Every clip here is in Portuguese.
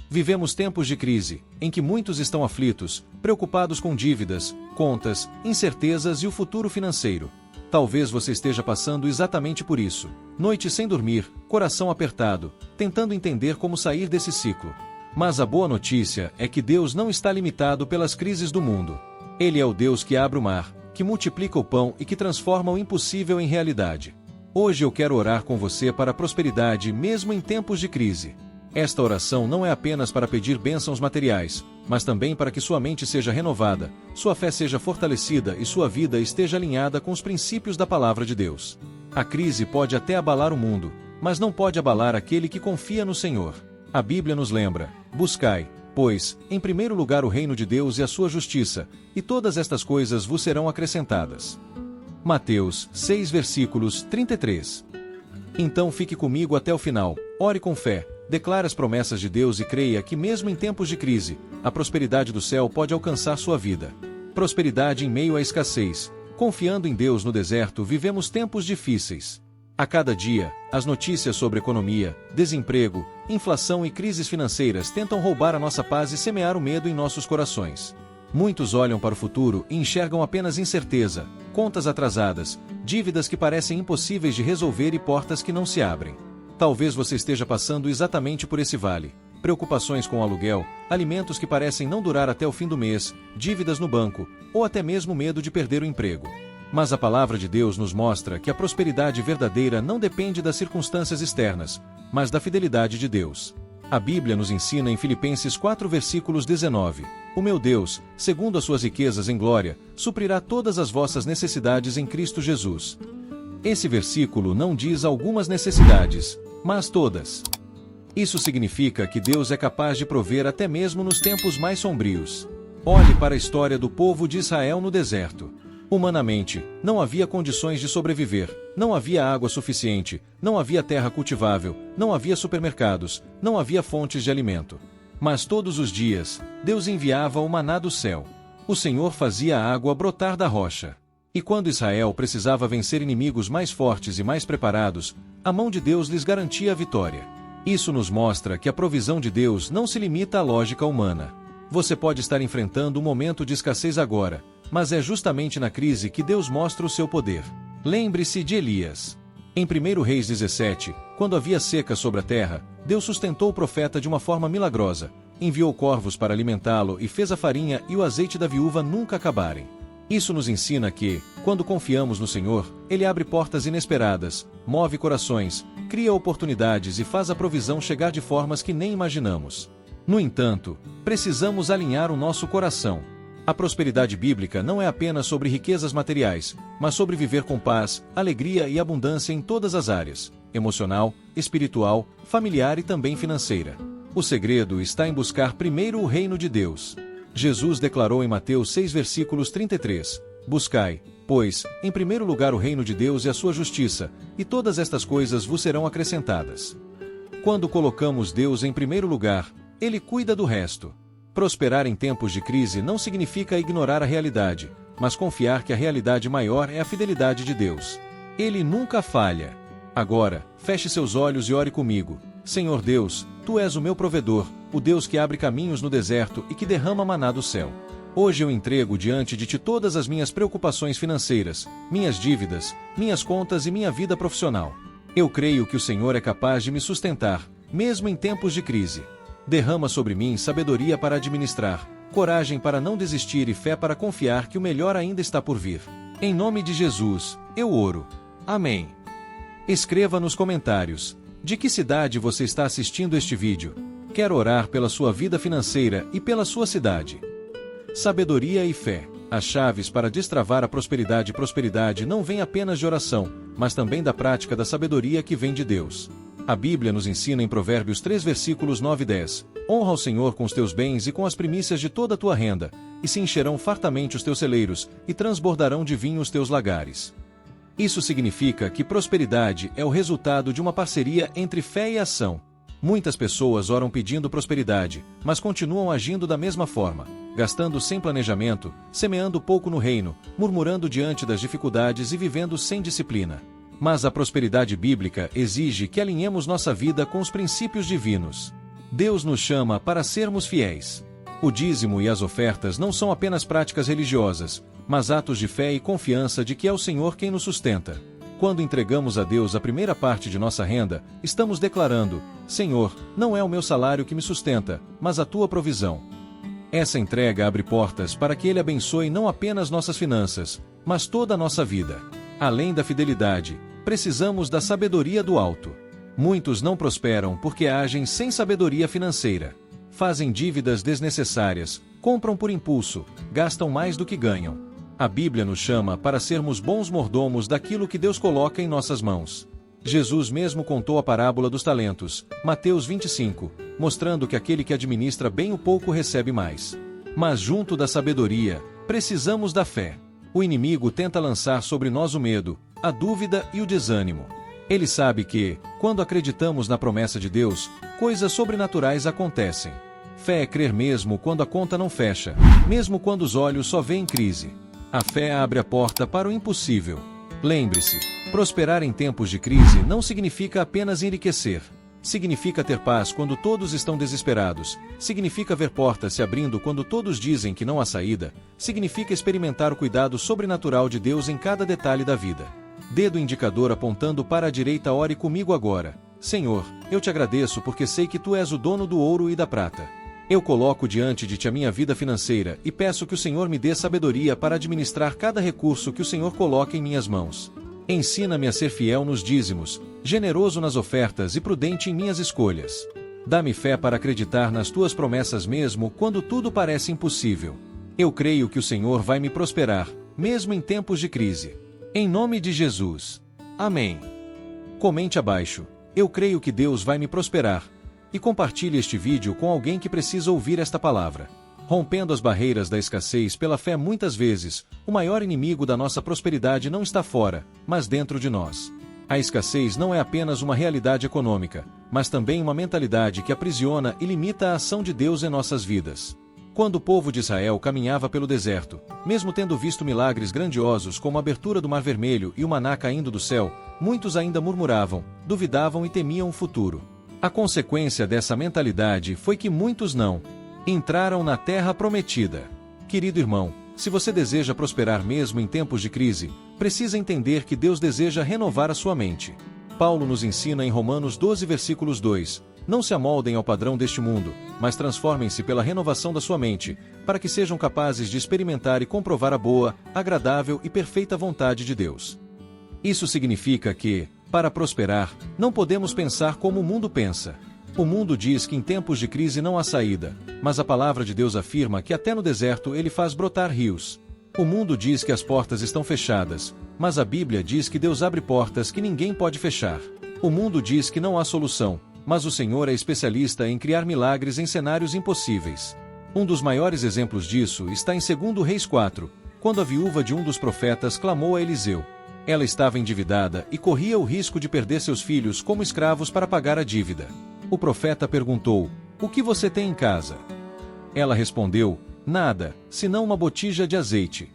Vivemos tempos de crise, em que muitos estão aflitos, preocupados com dívidas, contas, incertezas e o futuro financeiro. Talvez você esteja passando exatamente por isso. Noite sem dormir, coração apertado, tentando entender como sair desse ciclo. Mas a boa notícia é que Deus não está limitado pelas crises do mundo. Ele é o Deus que abre o mar, que multiplica o pão e que transforma o impossível em realidade. Hoje eu quero orar com você para a prosperidade mesmo em tempos de crise. Esta oração não é apenas para pedir bênçãos materiais, mas também para que sua mente seja renovada, sua fé seja fortalecida e sua vida esteja alinhada com os princípios da palavra de Deus. A crise pode até abalar o mundo, mas não pode abalar aquele que confia no Senhor. A Bíblia nos lembra: buscai, pois, em primeiro lugar o reino de Deus e a sua justiça, e todas estas coisas vos serão acrescentadas. Mateus 6 versículos 33. Então fique comigo até o final, ore com fé, declare as promessas de Deus e creia que mesmo em tempos de crise, a prosperidade do céu pode alcançar sua vida. Prosperidade em meio à escassez. Confiando em Deus no deserto, vivemos tempos difíceis. A cada dia, as notícias sobre economia, desemprego, inflação e crises financeiras tentam roubar a nossa paz e semear o medo em nossos corações. Muitos olham para o futuro e enxergam apenas incerteza, contas atrasadas, dívidas que parecem impossíveis de resolver e portas que não se abrem. Talvez você esteja passando exatamente por esse vale. Preocupações com o aluguel, alimentos que parecem não durar até o fim do mês, dívidas no banco, ou até mesmo medo de perder o emprego. Mas a palavra de Deus nos mostra que a prosperidade verdadeira não depende das circunstâncias externas, mas da fidelidade de Deus. A Bíblia nos ensina em Filipenses 4 versículos 19: O meu Deus, segundo as suas riquezas em glória, suprirá todas as vossas necessidades em Cristo Jesus. Esse versículo não diz algumas necessidades, mas todas. Isso significa que Deus é capaz de prover até mesmo nos tempos mais sombrios. Olhe para a história do povo de Israel no deserto. Humanamente, não havia condições de sobreviver, não havia água suficiente, não havia terra cultivável, não havia supermercados, não havia fontes de alimento. Mas todos os dias, Deus enviava o maná do céu. O Senhor fazia a água brotar da rocha. E quando Israel precisava vencer inimigos mais fortes e mais preparados, a mão de Deus lhes garantia a vitória. Isso nos mostra que a provisão de Deus não se limita à lógica humana. Você pode estar enfrentando um momento de escassez agora, mas é justamente na crise que Deus mostra o seu poder. Lembre-se de Elias. Em 1 Reis 17, quando havia seca sobre a terra, Deus sustentou o profeta de uma forma milagrosa, enviou corvos para alimentá-lo e fez a farinha e o azeite da viúva nunca acabarem. Isso nos ensina que, quando confiamos no Senhor, Ele abre portas inesperadas, move corações, cria oportunidades e faz a provisão chegar de formas que nem imaginamos. No entanto, precisamos alinhar o nosso coração. A prosperidade bíblica não é apenas sobre riquezas materiais, mas sobre viver com paz, alegria e abundância em todas as áreas: emocional, espiritual, familiar e também financeira. O segredo está em buscar primeiro o reino de Deus. Jesus declarou em Mateus 6 versículos 33: Buscai, pois, em primeiro lugar o reino de Deus e a sua justiça, e todas estas coisas vos serão acrescentadas. Quando colocamos Deus em primeiro lugar, Ele cuida do resto. Prosperar em tempos de crise não significa ignorar a realidade, mas confiar que a realidade maior é a fidelidade de Deus. Ele nunca falha. Agora, feche seus olhos e ore comigo. Senhor Deus, Tu és o meu provedor, o Deus que abre caminhos no deserto e que derrama maná do céu. Hoje eu entrego diante de Ti todas as minhas preocupações financeiras, minhas dívidas, minhas contas e minha vida profissional. Eu creio que o Senhor é capaz de me sustentar, mesmo em tempos de crise. Derrama sobre mim sabedoria para administrar, coragem para não desistir e fé para confiar que o melhor ainda está por vir. Em nome de Jesus, eu oro. Amém. Escreva nos comentários: de que cidade você está assistindo este vídeo? Quero orar pela sua vida financeira e pela sua cidade. Sabedoria e fé. As chaves para destravar a prosperidade. Prosperidade não vem apenas de oração, mas também da prática da sabedoria que vem de Deus. A Bíblia nos ensina em Provérbios 3 versículos 9 e 10: Honra ao Senhor com os teus bens e com as primícias de toda a tua renda, e se encherão fartamente os teus celeiros, e transbordarão de vinho os teus lagares. Isso significa que prosperidade é o resultado de uma parceria entre fé e ação. Muitas pessoas oram pedindo prosperidade, mas continuam agindo da mesma forma, gastando sem planejamento, semeando pouco no reino, murmurando diante das dificuldades e vivendo sem disciplina. Mas a prosperidade bíblica exige que alinhemos nossa vida com os princípios divinos. Deus nos chama para sermos fiéis. O dízimo e as ofertas não são apenas práticas religiosas, mas atos de fé e confiança de que é o Senhor quem nos sustenta. Quando entregamos a Deus a primeira parte de nossa renda, estamos declarando: Senhor, não é o meu salário que me sustenta, mas a tua provisão. Essa entrega abre portas para que Ele abençoe não apenas nossas finanças, mas toda a nossa vida. Além da fidelidade, precisamos da sabedoria do alto. Muitos não prosperam porque agem sem sabedoria financeira. Fazem dívidas desnecessárias, compram por impulso, gastam mais do que ganham. A Bíblia nos chama para sermos bons mordomos daquilo que Deus coloca em nossas mãos. Jesus mesmo contou a parábola dos talentos, Mateus 25, mostrando que aquele que administra bem o pouco recebe mais. Mas junto da sabedoria, precisamos da fé. O inimigo tenta lançar sobre nós o medo, a dúvida e o desânimo. Ele sabe que, quando acreditamos na promessa de Deus, coisas sobrenaturais acontecem. Fé é crer mesmo quando a conta não fecha, mesmo quando os olhos só veem crise. A fé abre a porta para o impossível. Lembre-se, prosperar em tempos de crise não significa apenas enriquecer. Significa ter paz quando todos estão desesperados. Significa ver portas se abrindo quando todos dizem que não há saída. Significa experimentar o cuidado sobrenatural de Deus em cada detalhe da vida. Dedo indicador apontando para a direita, ore comigo agora. Senhor, eu te agradeço porque sei que tu és o dono do ouro e da prata. Eu coloco diante de ti a minha vida financeira e peço que o Senhor me dê sabedoria para administrar cada recurso que o Senhor coloca em minhas mãos. Ensina-me a ser fiel nos dízimos, generoso nas ofertas e prudente em minhas escolhas. Dá-me fé para acreditar nas tuas promessas mesmo quando tudo parece impossível. Eu creio que o Senhor vai me prosperar, mesmo em tempos de crise. Em nome de Jesus. Amém. Comente abaixo: eu creio que Deus vai me prosperar. E compartilhe este vídeo com alguém que precisa ouvir esta palavra. Rompendo as barreiras da escassez pela fé. Muitas vezes, o maior inimigo da nossa prosperidade não está fora, mas dentro de nós. A escassez não é apenas uma realidade econômica, mas também uma mentalidade que aprisiona e limita a ação de Deus em nossas vidas. Quando o povo de Israel caminhava pelo deserto, mesmo tendo visto milagres grandiosos como a abertura do Mar Vermelho e o maná caindo do céu, muitos ainda murmuravam, duvidavam e temiam o futuro. A consequência dessa mentalidade foi que muitos não entraram na terra prometida. Querido irmão, se você deseja prosperar mesmo em tempos de crise, precisa entender que Deus deseja renovar a sua mente. Paulo nos ensina em Romanos 12 versículos 2, não se amoldem ao padrão deste mundo, mas transformem-se pela renovação da sua mente, para que sejam capazes de experimentar e comprovar a boa, agradável e perfeita vontade de Deus. Isso significa que, para prosperar, não podemos pensar como o mundo pensa. O mundo diz que em tempos de crise não há saída, mas a palavra de Deus afirma que até no deserto ele faz brotar rios. O mundo diz que as portas estão fechadas, mas a Bíblia diz que Deus abre portas que ninguém pode fechar. O mundo diz que não há solução, mas o Senhor é especialista em criar milagres em cenários impossíveis. Um dos maiores exemplos disso está em 2 Reis 4, quando a viúva de um dos profetas clamou a Eliseu. Ela estava endividada e corria o risco de perder seus filhos como escravos para pagar a dívida. O profeta perguntou: "O que você tem em casa?" Ela respondeu: "Nada, senão uma botija de azeite."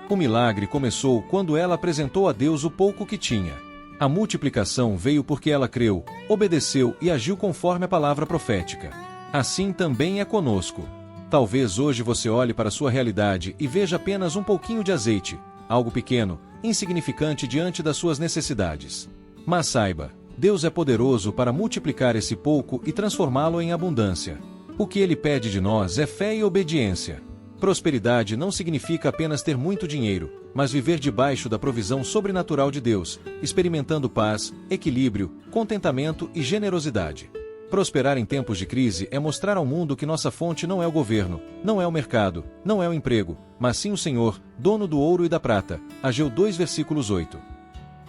O milagre começou quando ela apresentou a Deus o pouco que tinha. A multiplicação veio porque ela creu, obedeceu e agiu conforme a palavra profética. Assim também é conosco. Talvez hoje você olhe para a sua realidade e veja apenas um pouquinho de azeite, algo pequeno, insignificante diante das suas necessidades. Mas saiba, Deus é poderoso para multiplicar esse pouco e transformá-lo em abundância. O que Ele pede de nós é fé e obediência. Prosperidade não significa apenas ter muito dinheiro, mas viver debaixo da provisão sobrenatural de Deus, experimentando paz, equilíbrio, contentamento e generosidade. Prosperar em tempos de crise é mostrar ao mundo que nossa fonte não é o governo, não é o mercado, não é o emprego, mas sim o Senhor, dono do ouro e da prata. Ageu 2 versículos 8.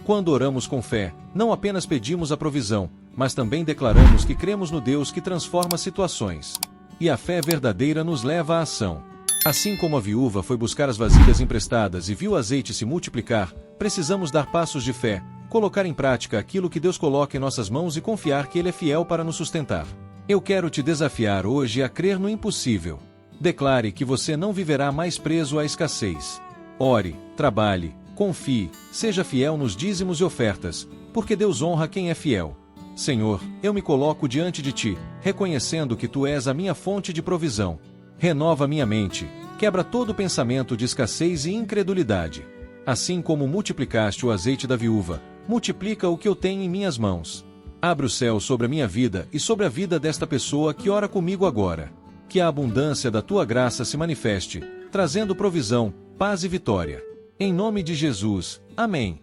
Quando oramos com fé, não apenas pedimos a provisão, mas também declaramos que cremos no Deus que transforma situações. E a fé verdadeira nos leva à ação. Assim como a viúva foi buscar as vasilhas emprestadas e viu o azeite se multiplicar, precisamos dar passos de fé, colocar em prática aquilo que Deus coloca em nossas mãos e confiar que Ele é fiel para nos sustentar. Eu quero te desafiar hoje a crer no impossível. Declare que você não viverá mais preso à escassez. Ore, trabalhe, confie, seja fiel nos dízimos e ofertas, porque Deus honra quem é fiel. Senhor, eu me coloco diante de Ti, reconhecendo que Tu és a minha fonte de provisão. Renova minha mente, quebra todo pensamento de escassez e incredulidade. Assim como multiplicaste o azeite da viúva, multiplica o que eu tenho em minhas mãos. Abre o céu sobre a minha vida e sobre a vida desta pessoa que ora comigo agora. Que a abundância da Tua graça se manifeste, trazendo provisão, paz e vitória. Em nome de Jesus, amém.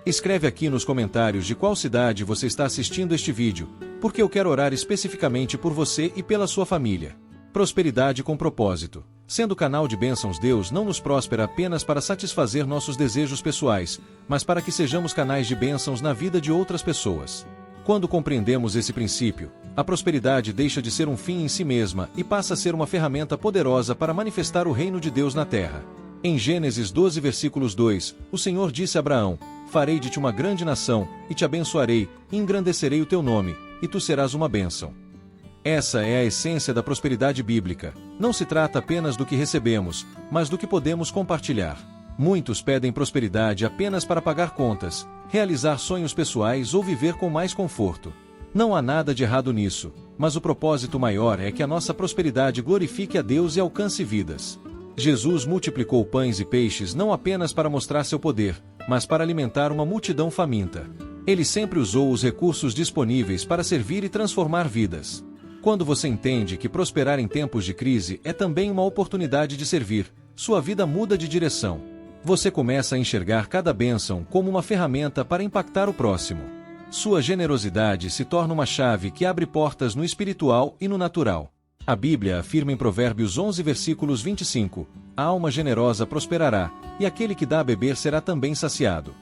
Escreve aqui nos comentários de qual cidade você está assistindo este vídeo, porque eu quero orar especificamente por você e pela sua família. Prosperidade com propósito. Sendo canal de bênçãos, Deus não nos prospera apenas para satisfazer nossos desejos pessoais, mas para que sejamos canais de bênçãos na vida de outras pessoas. Quando compreendemos esse princípio, a prosperidade deixa de ser um fim em si mesma e passa a ser uma ferramenta poderosa para manifestar o reino de Deus na terra. Em Gênesis 12, versículos 2, o Senhor disse a Abraão: farei de ti uma grande nação, e te abençoarei, e engrandecerei o teu nome, e tu serás uma bênção. Essa é a essência da prosperidade bíblica. Não se trata apenas do que recebemos, mas do que podemos compartilhar. Muitos pedem prosperidade apenas para pagar contas, realizar sonhos pessoais ou viver com mais conforto. Não há nada de errado nisso, mas o propósito maior é que a nossa prosperidade glorifique a Deus e alcance vidas. Jesus multiplicou pães e peixes não apenas para mostrar seu poder, mas para alimentar uma multidão faminta. Ele sempre usou os recursos disponíveis para servir e transformar vidas. Quando você entende que prosperar em tempos de crise é também uma oportunidade de servir, sua vida muda de direção. Você começa a enxergar cada bênção como uma ferramenta para impactar o próximo. Sua generosidade se torna uma chave que abre portas no espiritual e no natural. A Bíblia afirma em Provérbios 11, versículos 25, a alma generosa prosperará, e aquele que dá a beber será também saciado.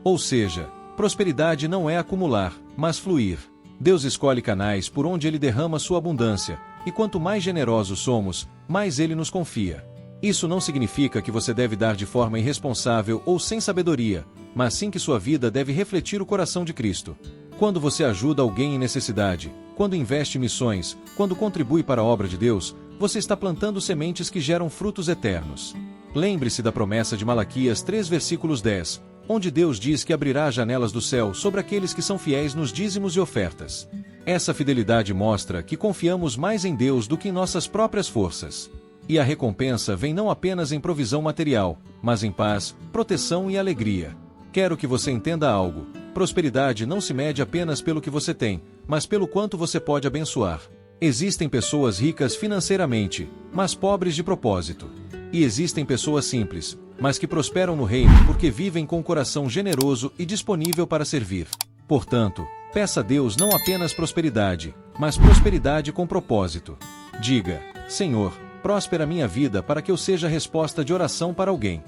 Ou seja, prosperidade não é acumular, mas fluir. Deus escolhe canais por onde Ele derrama sua abundância, e quanto mais generosos somos, mais Ele nos confia. Isso não significa que você deve dar de forma irresponsável ou sem sabedoria, mas sim que sua vida deve refletir o coração de Cristo. Quando você ajuda alguém em necessidade, quando investe em missões, quando contribui para a obra de Deus, você está plantando sementes que geram frutos eternos. Lembre-se da promessa de Malaquias 3, versículos 10, onde Deus diz que abrirá as janelas do céu sobre aqueles que são fiéis nos dízimos e ofertas. Essa fidelidade mostra que confiamos mais em Deus do que em nossas próprias forças. E a recompensa vem não apenas em provisão material, mas em paz, proteção e alegria. Quero que você entenda algo. Prosperidade não se mede apenas pelo que você tem, mas pelo quanto você pode abençoar. Existem pessoas ricas financeiramente, mas pobres de propósito. E existem pessoas simples, mas que prosperam no reino porque vivem com o coração generoso e disponível para servir. Portanto, peça a Deus não apenas prosperidade, mas prosperidade com propósito. Diga: Senhor, próspera minha vida para que eu seja resposta de oração para alguém.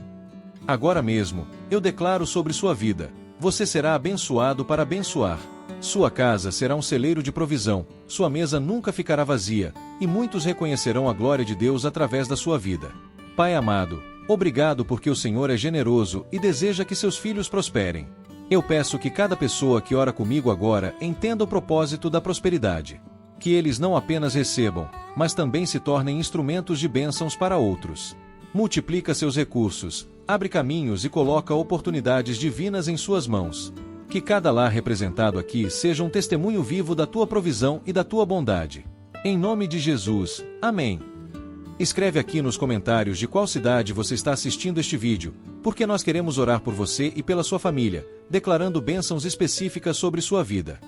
Agora mesmo, eu declaro sobre sua vida: você será abençoado para abençoar. Sua casa será um celeiro de provisão, sua mesa nunca ficará vazia, e muitos reconhecerão a glória de Deus através da sua vida. Pai amado, obrigado porque o Senhor é generoso e deseja que seus filhos prosperem. Eu peço que cada pessoa que ora comigo agora entenda o propósito da prosperidade. Que eles não apenas recebam, mas também se tornem instrumentos de bênçãos para outros. Multiplica seus recursos, abre caminhos e coloca oportunidades divinas em suas mãos. Que cada lar representado aqui seja um testemunho vivo da tua provisão e da tua bondade. Em nome de Jesus, amém. Escreve aqui nos comentários de qual cidade você está assistindo este vídeo, porque nós queremos orar por você e pela sua família, declarando bênçãos específicas sobre sua vida.